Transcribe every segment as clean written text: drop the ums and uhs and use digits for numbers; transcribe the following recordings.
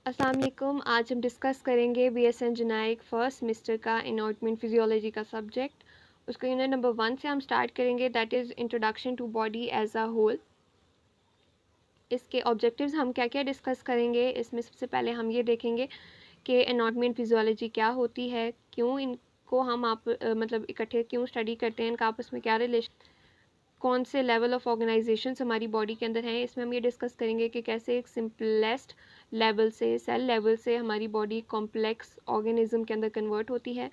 अस्सलाम वालेकुम। आज हम डिस्कस करेंगे BSN जेनेरिक फर्स्ट सेमेस्टर का एनाटॉमी एंड फिजियोलॉजी का सब्जेक्ट। उसको यूनिट नंबर 1 से हम स्टार्ट करेंगे, that is introduction to body as a whole. इसके ऑब्जेक्टिव्स हम क्या क्या डिस्कस करेंगे, इसमें सबसे पहले हम ये देखेंगे कि एनाटॉमी एंड फिजियोलॉजी क्या होती है, क्यों इनको हम मतलब इकट्ठे क्यों स्टडी करते हैं, इनका आपस में क्या रिलेशन, कौन से लेवल ऑफ ऑर्गेनाइजेशन हमारी बॉडी के अंदर हैं। इसमें हम ये डिस्कस करेंगे कि कैसे एक सिंपलेस्ट लेवल से, सेल लेवल से हमारी बॉडी कॉम्प्लेक्स ऑर्गेनिज्म के अंदर कन्वर्ट होती है।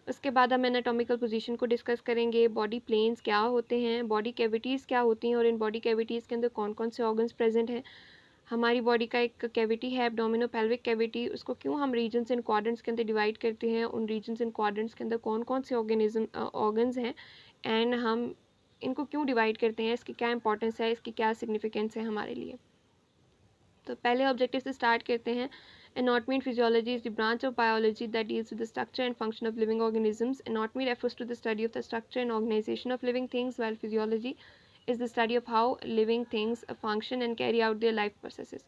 उसके बाद हम एनाटॉमिकल पोजीशन को डिस्कस करेंगे, बॉडी प्लेन्स क्या होते हैं, बॉडी कैविटीज़ क्या होती हैं और इन बॉडी कैविटीज़ के अंदर कौन कौन से ऑर्गन्स प्रेजेंट हैं। हमारी बॉडी का एक कैविटी है एब्डोमिनो पेल्विक कैविटी, उसको क्यों हम रीजन्स एंड क्वाड्रेंट्स के अंदर डिवाइड करते हैं, उन रीजन्स एंड क्वाड्रेंट्स के अंदर कौन कौन से ऑर्गन्स हैं एंड हम इनको क्यों डिवाइड करते हैं, इसकी क्या इंपॉर्टेंस है, इसकी क्या सिग्निफिकेंस है हमारे लिए। तो पहले ऑब्जेक्टिव से स्टार्ट करते हैं। Anatomy and physiology is the branch of biology that deals with the structure and function of living organisms. Anatomy refers to the study of the structure and organisation of living things, while physiology is the study of how living things function and carry out their life processes.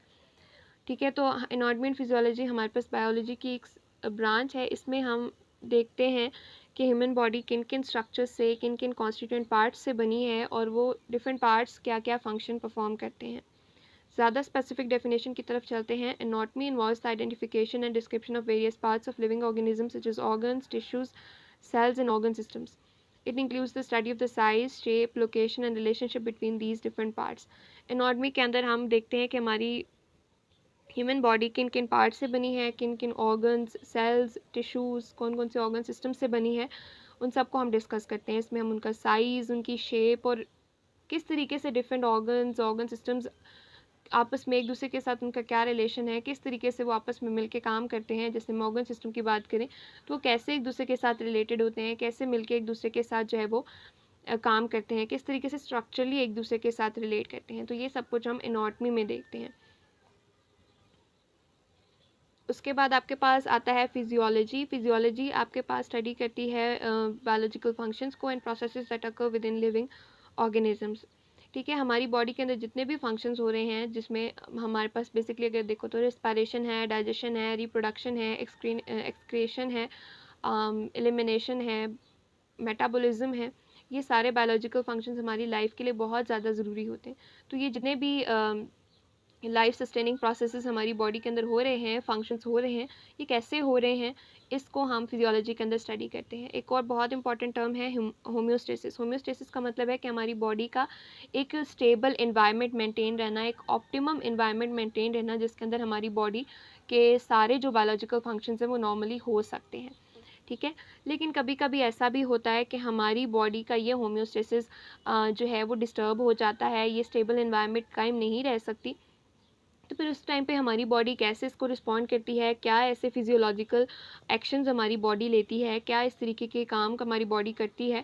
ठीक है, तो anatomy and physiology हमारे पास biology की एक branch है। इसमें हम देखते हैं कि ह्यूमन बॉडी किन किन स्ट्रक्चर्स से, किन किन कॉन्स्टिट्यूएंट पार्ट्स से बनी है और वो डिफरेंट पार्ट्स क्या क्या फंक्शन परफॉर्म करते हैं। ज़्यादा स्पेसिफिक डेफिनेशन की तरफ चलते हैं। Anatomy involves the identification and description of various parts of living organism such as organs, tissues, cells and organ systems. It includes the study of the size, shape, location and relationship between these different parts. Anatomy के अंदर हम देखते हैं कि हमारी human body किन किन part से बनी है, किन किन ऑर्गन्स, सेल्स, टिश्यूज़, कौन कौन से ऑर्गन सिस्टम से बनी है, उन सबको हम डिस्कस करते हैं। इसमें हम उनका साइज़, उनकी शेप और किस तरीके से डिफरेंट ऑर्गन सिस्टम्स आपस में एक दूसरे के साथ उनका क्या रिलेशन है, किस तरीके से वो आपस में मिलके काम करते हैं। जैसे हम ऑर्गन सिस्टम की बात करें तो वो कैसे एक दूसरे के साथ रिलेटेड होते हैं, कैसे मिलके एक दूसरे के साथ जो है वो काम करते हैं, किस तरीके से स्ट्रक्चरली एक दूसरे के साथ रिलेट करते हैं। तो ये सब कुछ हम एनाटॉमी में देखते हैं। उसके बाद आपके पास आता है फिजियोलॉजी। फिजियोलॉजी आपके पास स्टडी करती है बायोलॉजिकल फंक्शंस को and processes that occur with in living organisms. ठीक है, हमारी बॉडी के अंदर जितने भी फंक्शंस हो रहे हैं, जिसमें हमारे पास बेसिकली अगर देखो तो रेस्पिरेशन है, डाइजेशन है, रिप्रोडक्शन है, एक्सक्रीशन है, एलिमिनेशन है, मेटाबॉलिज्म है, ये सारे बायोलॉजिकल फंक्शंस हमारी लाइफ के लिए बहुत ज़्यादा ज़रूरी होते हैं। तो ये जितने भी लाइफ सस्टेनिंग प्रोसेसेस हमारी बॉडी के अंदर हो रहे हैं, फंक्शंस हो रहे हैं, ये कैसे हो रहे हैं, इसको हम फिजियोलॉजी के अंदर स्टडी करते हैं। एक और बहुत इंपॉर्टेंट टर्म है होम्योस्टेसिस। होम्योस्टेसिस का मतलब है कि हमारी बॉडी का एक स्टेबल इन्वायरमेंट मेंटेन रहना, एक ऑप्टिमम इन्वायरमेंट मेंटेन रहना, जिसके अंदर हमारी बॉडी के सारे जो बायोलॉजिकल फंक्शंस हैं वो नॉर्मली हो सकते हैं। ठीक है, लेकिन कभी कभी ऐसा भी होता है कि हमारी बॉडी का ये होम्योस्टेसिस जो है वो डिस्टर्ब हो जाता है, ये स्टेबल इन्वायरमेंट कायम नहीं रह सकती। तो फिर उस टाइम पे हमारी बॉडी कैसे इसको रिस्पॉन्ड करती है, क्या ऐसे फिजियोलॉजिकल एक्शंस हमारी बॉडी लेती है, क्या इस तरीके के काम हमारी बॉडी करती है,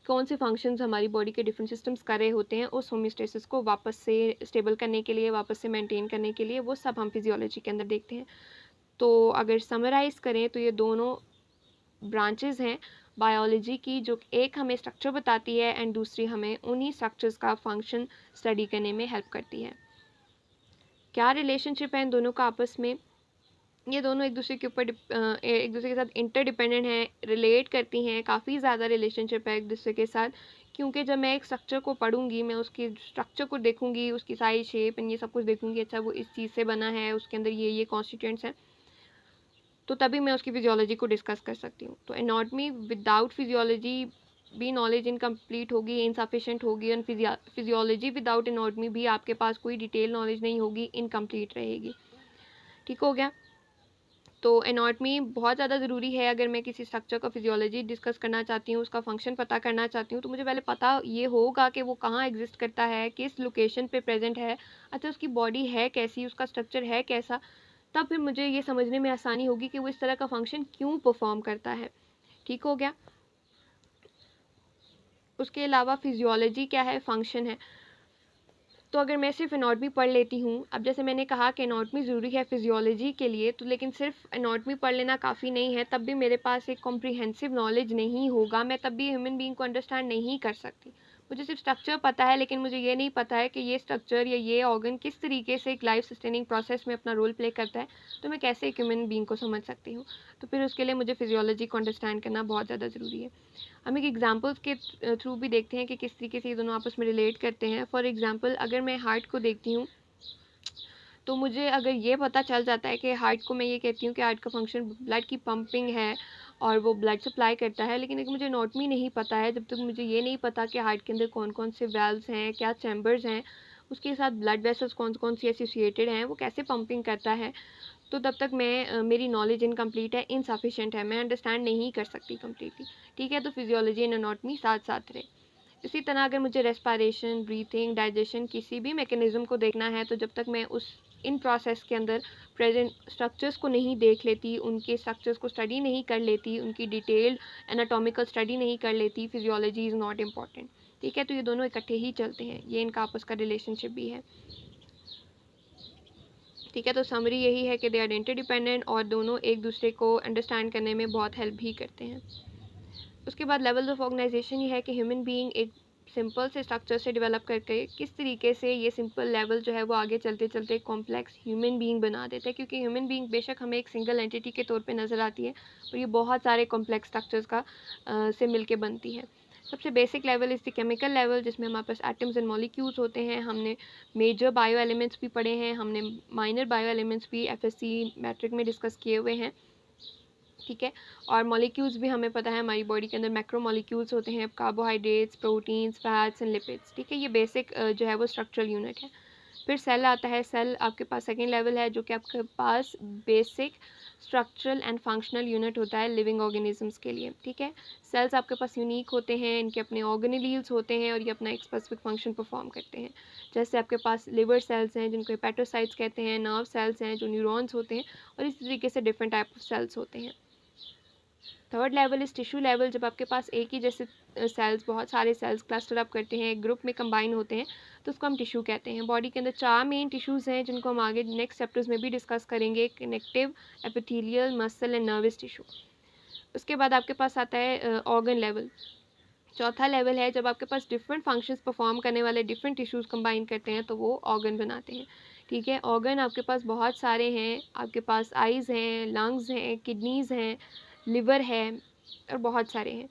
कौन से फंक्शंस हमारी बॉडी के डिफरेंट सिस्टम्स कर रहे होते हैं उस होम्योस्टेसिस को वापस से स्टेबल करने के लिए, वापस से मेंटेन करने के लिए, वो सब हम फिजियोलॉजी के अंदर देखते हैं। तो अगर समराइज़ करें तो ये दोनों ब्रांचेस हैं बायोलॉजी की, जो एक हमें स्ट्रक्चर बताती है एंड दूसरी हमें उन्हीं स्ट्रक्चर्स का फंक्शन स्टडी करने में हेल्प करती है। क्या रिलेशनशिप है इन दोनों का आपस में, ये दोनों एक दूसरे के ऊपर एक दूसरे के साथ इंटरडिपेंडेंट हैं, रिलेट करती हैं, काफ़ी ज़्यादा रिलेशनशिप है एक दूसरे के साथ। क्योंकि जब मैं एक स्ट्रक्चर को पढ़ूंगी, मैं उसकी स्ट्रक्चर को देखूंगी, उसकी साइज, शेप एंड ये सब कुछ देखूंगी, अच्छा वो इस चीज़ से बना है, उसके अंदर ये कॉन्स्टिट्यूएंट्स हैं, तो तभी मैं उसकी फिजियोलॉजी को डिस्कस कर सकती हूँ। तो एनाटॉमी विदाउट फिजियोलॉजी भी नॉलेज इनकम्प्लीट होगी, इनसफिशेंट होगी, और फिजियोलॉजी विदाउट एनाटॉमी भी आपके पास कोई डिटेल नॉलेज नहीं होगी, इनकम्प्लीट रहेगी। ठीक हो गया। तो एनाटॉमी बहुत ज़्यादा ज़रूरी है। अगर मैं किसी स्ट्रक्चर का फिजियोलॉजी डिस्कस करना चाहती हूँ, उसका फंक्शन पता करना चाहती हूँ, तो मुझे पहले पता ये होगा कि वो कहाँ एग्जिस्ट करता है, किस लोकेशन पे प्रेजेंट है, अच्छा उसकी बॉडी है कैसी, उसका स्ट्रक्चर है कैसा, तब फिर मुझे ये समझने में आसानी होगी कि वो इस तरह का फंक्शन क्यों परफॉर्म करता है। ठीक हो गया। उसके अलावा फिजियोलॉजी क्या है, फंक्शन है। तो अगर मैं सिर्फ एनाटॉमी पढ़ लेती हूँ, अब जैसे मैंने कहा कि एनाटॉमी ज़रूरी है फिजियोलॉजी के लिए, तो लेकिन सिर्फ एनाटॉमी पढ़ लेना काफ़ी नहीं है, तब भी मेरे पास एक कॉम्प्रिहेंसिव नॉलेज नहीं होगा, मैं तब भी ह्यूमन बीइंग को अंडरस्टैंड नहीं कर सकती। मुझे सिर्फ स्ट्रक्चर पता है, लेकिन मुझे ये नहीं पता है कि ये स्ट्रक्चर या ये ऑर्गन किस तरीके से एक लाइफ सस्टेनिंग प्रोसेस में अपना रोल प्ले करता है, तो मैं कैसे एक ह्यूमन बीइंग को समझ सकती हूँ। तो फिर उसके लिए मुझे फिजियोलॉजी को अंडरस्टैंड करना बहुत ज़्यादा ज़रूरी है। हम एक एग्जाम्पल्स के थ्रू भी देखते हैं कि किस तरीके से ये दोनों आपस में रिलेट करते हैं। फॉर एग्ज़ाम्पल, अगर मैं हार्ट को देखती हूँ, तो मुझे अगर ये पता चल जाता है कि हार्ट को मैं ये कहती हूँ कि हार्ट का फंक्शन ब्लड की पंपिंग है और वो ब्लड सप्लाई करता है, लेकिन अगर मुझे एनाटॉमी नहीं पता है, जब तक मुझे ये नहीं पता कि हार्ट के अंदर कौन कौन से वेल्व्स हैं, क्या चैम्बर्स हैं, उसके साथ ब्लड वेसल्स कौन कौन सी एसोसिएटेड हैं, वो कैसे पंपिंग करता है, तो तब तक मैं मेरी नॉलेज इनकम्प्लीट है, इनसफिशेंट है, मैं अंडरस्टैंड नहीं कर सकती कम्प्लीटली। ठीक है, तो फिजियोलॉजी एंड एनाटॉमी साथ साथ रहे। इसी तरह अगर मुझे रेस्पिरेशन, ब्रीथिंग, डाइजेशन किसी भी मैकेनिज़्म को देखना है, तो जब तक मैं उस इन प्रोसेस के अंदर प्रेजेंट स्ट्रक्चर्स को नहीं देख लेती, उनके स्ट्रक्चर्स को स्टडी नहीं कर लेती, उनकी डिटेल्ड एनाटॉमिकल स्टडी नहीं कर लेती, फिजियोलॉजी इज़ नॉट इम्पॉर्टेंट। ठीक है, तो ये दोनों इकट्ठे ही चलते हैं, ये इनका आपस का रिलेशनशिप भी है। ठीक है, तो समरी यही है कि दे आर इंटरडिपेंडेंट और दोनों एक दूसरे को अंडरस्टैंड करने में बहुत हेल्प भी करते हैं। उसके बाद लेवल ऑफ ऑर्गेनाइजेशन ये है कि ह्यूमन बीइंग एक सिंपल से स्ट्रक्चर से डेवलप करके किस तरीके से ये सिंपल लेवल जो है वो आगे चलते चलते कॉम्प्लेक्स ह्यूमन बीइंग बना देता है, क्योंकि ह्यूमन बीइंग बेशक हमें एक सिंगल एंटिटी के तौर पे नज़र आती है, पर ये बहुत सारे कॉम्प्लेक्स स्ट्रक्चर्स का से मिलके बनती है। सबसे बेसिक लेवल इस द केमिकल लेवल, जिसमें हमारे पास एटम्स एंड मॉलिक्यूल्स होते हैं। हमने मेजर बायो एलिमेंट्स भी पढ़े हैं, हमने माइनर बायो एलिमेंट्स भी एफएससी मैट्रिक में डिस्कस किए हुए हैं। ठीक है, और मॉलिक्यूल्स भी हमें पता है हमारी बॉडी के अंदर मैक्रो मॉलिक्यूल्स होते हैं, carbohydrates, proteins, fats and lipids. ठीक है, ये बेसिक जो है वो स्ट्रक्चरल यूनिट है। फिर सेल आता है। सेल आपके पास सेकेंड लेवल है, जो कि आपके पास basic structural and functional unit होता है लिविंग ऑर्गेनिजम्स के लिए। ठीक है, सेल्स आपके पास यूनिक होते हैं, इनके अपने ऑर्गेनेलील्स होते हैं और ये अपना एक स्पेसिफिक फंक्शन परफॉर्म करते हैं। जैसे आपके पास लिवर सेल्स हैं जिनको हेपेटोसाइट्स कहते हैं, नर्व सेल्स हैं जो न्यूरॉन्स होते हैं, और इसी तरीके से डिफरेंट टाइप ऑफ सेल्स होते हैं। थर्ड लेवल इस टिश्यू लेवल, जब आपके पास एक ही जैसे सेल्स, बहुत सारे सेल्स क्लस्टर अप करते हैं, एक ग्रुप में कंबाइन होते हैं, तो उसको हम टिश्यू कहते हैं। बॉडी के अंदर 4 मेन टिश्यूज़ हैं जिनको हम आगे नेक्स्ट चैप्टर्स में भी डिस्कस करेंगे, connective, epithelial, muscle and nervous tissue. उसके बाद आपके पास आता है ऑर्गन लेवल। चौथा लेवल है जब आपके पास डिफरेंट फंक्शंस परफॉर्म करने वाले डिफरेंट टिश्यूज़ कंबाइन करते हैं तो वो ऑर्गन बनाते हैं। ठीक है, ऑर्गन आपके पास बहुत सारे हैं, आपके पास आइज़ हैं, लंग्स हैं, किडनीज़ हैं, लिवर है और बहुत सारे हैं।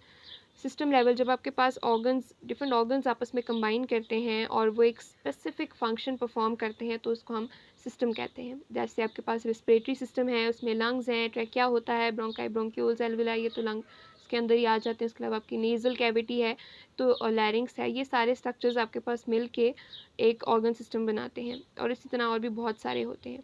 सिस्टम लेवल, जब आपके पास ऑर्गन्स, डिफरेंट ऑर्गन्स आपस में कंबाइन करते हैं और वो एक स्पेसिफिक फंक्शन परफॉर्म करते हैं, तो उसको हम सिस्टम कहते हैं। जैसे आपके पास रेस्पिरेटरी सिस्टम है, उसमें लंग्स हैं, ट्रैकिया होता है, ब्रोंकाई, ब्रोंक्यूल्स, एल्विलाई, ये तो लंग के अंदर ही आ जाते हैं। उसके अलावा आपकी नेज़ल कैविटी है, तो और लैरिंग्स है, ये सारे स्ट्रक्चर्स आपके पास मिल के एक ऑर्गन सिस्टम बनाते हैं, और इसी तरह और भी बहुत सारे होते हैं।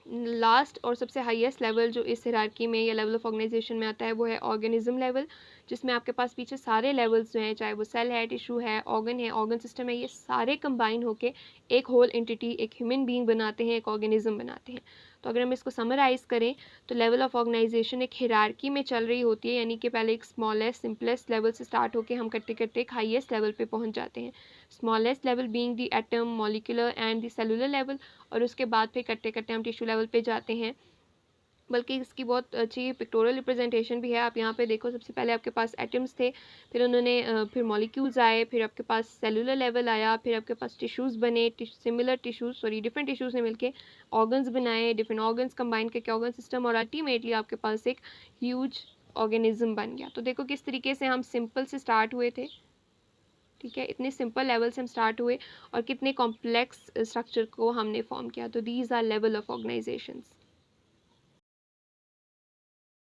लास्ट और सबसे हाईएस्ट लेवल जो इस हायरार्की में या लेवल ऑफ ऑर्गेनाइजेशन में आता है वो है ऑर्गेनिज्म लेवल, जिसमें आपके पास पीछे सारे लेवल्स जो हैं, चाहे वो सेल है, टिश्यू है, ऑर्गन सिस्टम है, ये सारे कंबाइन होके एक होल एंटिटी, एक ह्यूमन बीइंग बनाते हैं, एक ऑर्गेनिज्म बनाते हैं। तो अगर हम इसको समराइज़ करें तो लेवल ऑफ ऑर्गेनाइजेशन एक हायरार्की में चल रही होती है, यानी कि पहले एक स्मॉलेस्ट सिंपलेस्ट लेवल से स्टार्ट होकर हम करते करते एक हाईएस्ट लेवल पे पहुंच जाते हैं। Smallest level being the atom, molecular and the cellular level, और उसके बाद फिर करते करते हम टिश्यू लेवल पे जाते हैं। बल्कि इसकी बहुत अच्छी पिक्टोरियल रिप्रेजेंटेशन भी है। आप यहाँ पे देखो, सबसे पहले आपके पास एटम्स थे, फिर उन्होंने फिर मॉलिक्यूल्स आए, फिर आपके पास सेलुलर लेवल आया, फिर आपके पास टिश्यूज़ बने, डिफरेंट टिश्यूज़ ने मिलके ऑर्गन्स बनाए, डिफरेंट ऑर्गन्स कंबाइन करके ऑर्गन सिस्टम, और अल्टीमेटली आपके पास एक ह्यूज ऑर्गेनिज्म बन गया। तो देखो किस तरीके से हम सिंपल से स्टार्ट हुए थे। ठीक है, इतने सिंपल लेवल से हम स्टार्ट हुए और कितने कॉम्प्लेक्स स्ट्रक्चर को हमने फॉर्म किया। तो these are level of organisations.